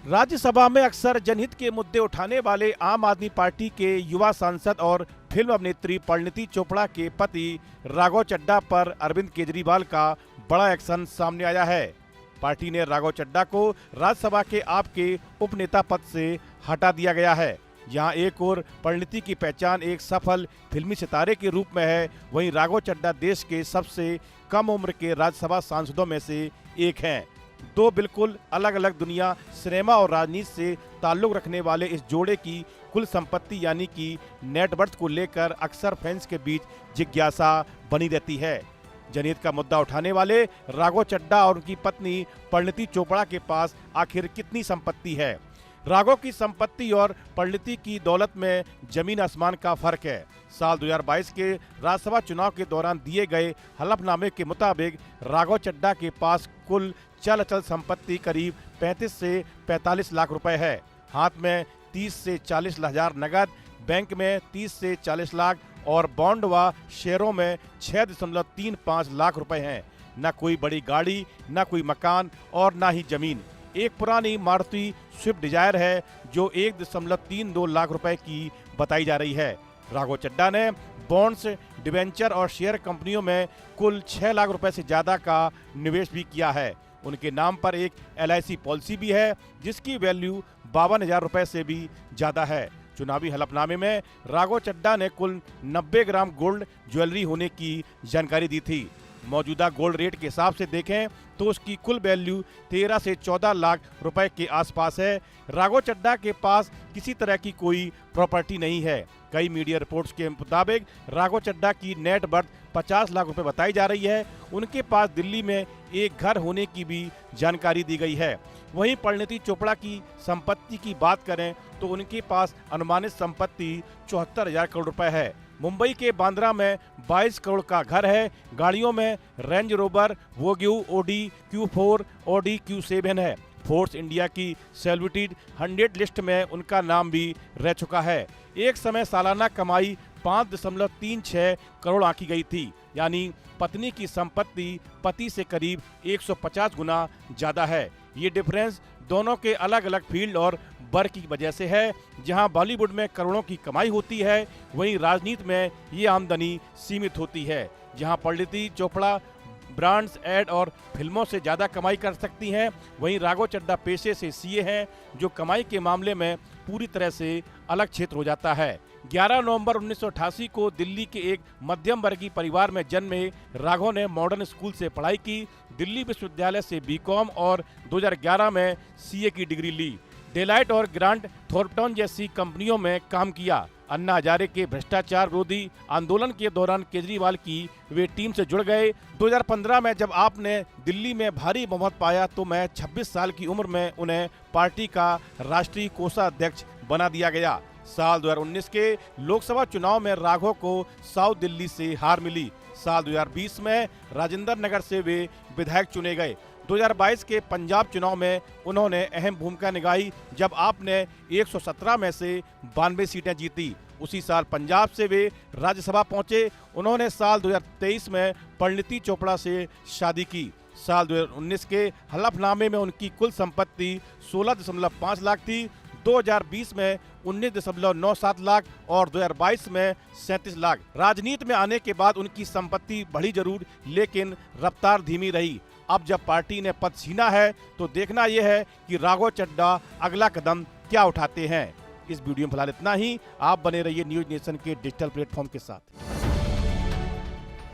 राज्यसभा में अक्सर जनहित के मुद्दे उठाने वाले आम आदमी पार्टी के युवा सांसद और फिल्म अभिनेत्री परिणीति चोपड़ा के पति राघव चड्ढा पर अरविंद केजरीवाल का बड़ा एक्शन सामने आया है। पार्टी ने राघव चड्ढा को राज्यसभा के आप के उपनेता पद से हटा दिया गया है। जहां एक और परिणीति की पहचान एक सफल फिल्मी सितारे के रूप में है, वहीं राघव चड्ढा देश के सबसे कम उम्र के राज्यसभा सांसदों में से एक हैं। दो बिल्कुल अलग अलग दुनिया, सिनेमा और राजनीति से ताल्लुक रखने वाले इस जोड़े की कुल संपत्ति यानी कि नेटवर्थ को लेकर अक्सर फैंस के बीच जिज्ञासा बनी रहती है। जनहित का मुद्दा उठाने वाले राघव चड्ढा और उनकी पत्नी परिणीति चोपड़ा के पास आखिर कितनी संपत्ति है? राघव की संपत्ति और परिणीति की दौलत में जमीन आसमान का फर्क है। साल 2022 के राज्यसभा चुनाव के दौरान दिए गए हलफनामे के मुताबिक राघव चड्ढा के पास कुल चल अचल संपत्ति करीब 35 से 45 लाख रुपए है। हाथ में 30 से 40 हजार नगद, बैंक में 30 से 40 लाख और बॉन्ड व शेयरों में 6.35 लाख रुपए हैं। न कोई बड़ी गाड़ी, न कोई मकान और न ही जमीन। एक पुरानी मारुति स्विफ्ट डिजायर है जो 1.32 लाख रुपए की बताई जा रही है। राघव चड्ढा ने बॉन्ड्स, डिवेंचर और शेयर कंपनियों में कुल 6 लाख रुपए से ज्यादा का निवेश भी किया है। उनके नाम पर एक LIC पॉलिसी भी है जिसकी वैल्यू 52,000 रुपए से भी ज्यादा है। चुनावी हलफनामे में राघव चड्ढा ने कुल 90 ग्राम गोल्ड ज्वेलरी होने की जानकारी दी थी। मौजूदा गोल्ड रेट के हिसाब से देखें तो उसकी कुल वैल्यू 13 से 14 लाख रुपए के आसपास है। राघव चड्ढा के पास किसी तरह की कोई प्रॉपर्टी नहीं है। कई मीडिया रिपोर्ट्स के मुताबिक राघव चड्ढा की नेट वर्थ 50 लाख रुपए बताई जा रही है। उनके पास दिल्ली में एक घर होने की भी जानकारी दी गई है। वहीं परिणीति चोपड़ा की संपत्ति की बात करें तो उनके पास अनुमानित संपत्ति 74,000 करोड़ रुपए है। मुंबई के बांद्रा में 22 करोड़ का घर है। गाड़ियों में Range Rover, Vogue, Audi Q4, Audi Q7 है। फोर्ब्स इंडिया की सेलिब्रिटी 100 लिस्ट में उनका नाम भी रह चुका है। एक समय सालाना कमाई 5.36 करोड़ आंकी गई थी, यानी पत्नी की संपत्ति पति से करीब 150 गुना ज्यादा है। ये डिफरेंस दोनों के अलग अलग फील्ड और वर्क की वजह से है। जहां बॉलीवुड में करोड़ों की कमाई होती है, वहीं राजनीति में ये आमदनी सीमित होती है। जहां परिणीति चोपड़ा ब्रांड्स, एड और फिल्मों से ज्यादा कमाई कर सकती हैं, वहीं राघव चड्ढा पेशे से CA हैं जो कमाई के मामले में पूरी तरह से अलग क्षेत्र हो जाता है। 11 नवंबर 1988 को दिल्ली के एक मध्यम वर्गीय परिवार में जन्मे राघव ने मॉडर्न स्कूल से पढ़ाई की। दिल्ली विश्वविद्यालय से BCom और 2011 में CA की डिग्री ली। डेलाइट और ग्रांट थॉर्पटन जैसी कंपनियों में काम किया। अन्ना हजारे के भ्रष्टाचार विरोधी आंदोलन के दौरान केजरीवाल की वे टीम से जुड़ गए। 2015 में जब आपने दिल्ली में भारी बहुमत पाया तो मैं 26 साल की उम्र में उन्हें पार्टी का राष्ट्रीय कोषाध्यक्ष बना दिया गया। साल 2019 के लोकसभा चुनाव में राघव को साउथ दिल्ली से हार मिली। साल 2020 में राजेंद्र नगर से वे विधायक चुने गए। 2022 के पंजाब चुनाव में उन्होंने अहम भूमिका निभाई जब आपने 117 में से 92 सीटें जीती। उसी साल पंजाब से वे राज्यसभा पहुंचे। उन्होंने साल 2023 में परिणीति चोपड़ा से शादी की। साल 2019 के हलफनामे में उनकी कुल संपत्ति 16.5 लाख थी। 2020 में 19.97 लाख और 2022 में 37 लाख। राजनीति में आने के बाद उनकी संपत्ति बढ़ी जरूर, लेकिन रफ्तार धीमी रही। अब जब पार्टी ने पद छीना है तो देखना यह है कि राघव चड्ढा अगला कदम क्या उठाते हैं। इस वीडियो में फिलहाल इतना ही। आप बने रहिए न्यूज नेशन के डिजिटल प्लेटफॉर्म के साथ।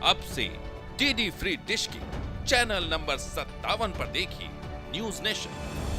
अब से DD फ्री डिश की चैनल नंबर 57 पर देखिए न्यूज नेशन।